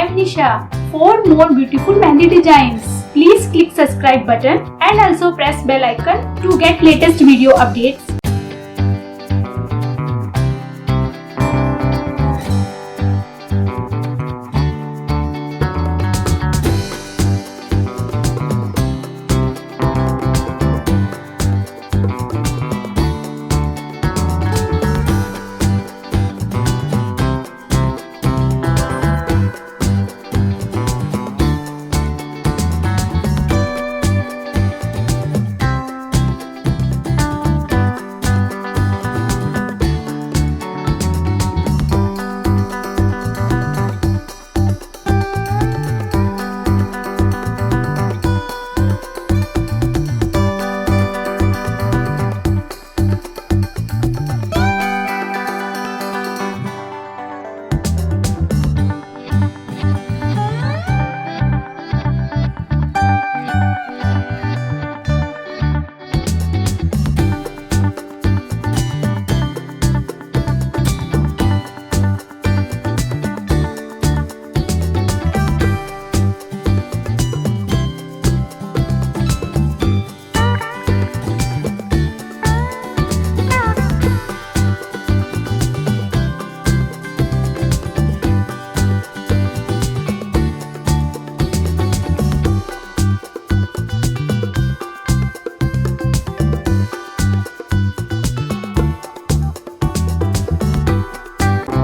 am Nisha. For more beautiful mehndi designs, please click subscribe button and also press bell icon to get latest video updates.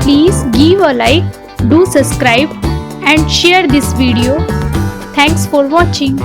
Please give a like, do subscribe and share this video. Thanks for watching.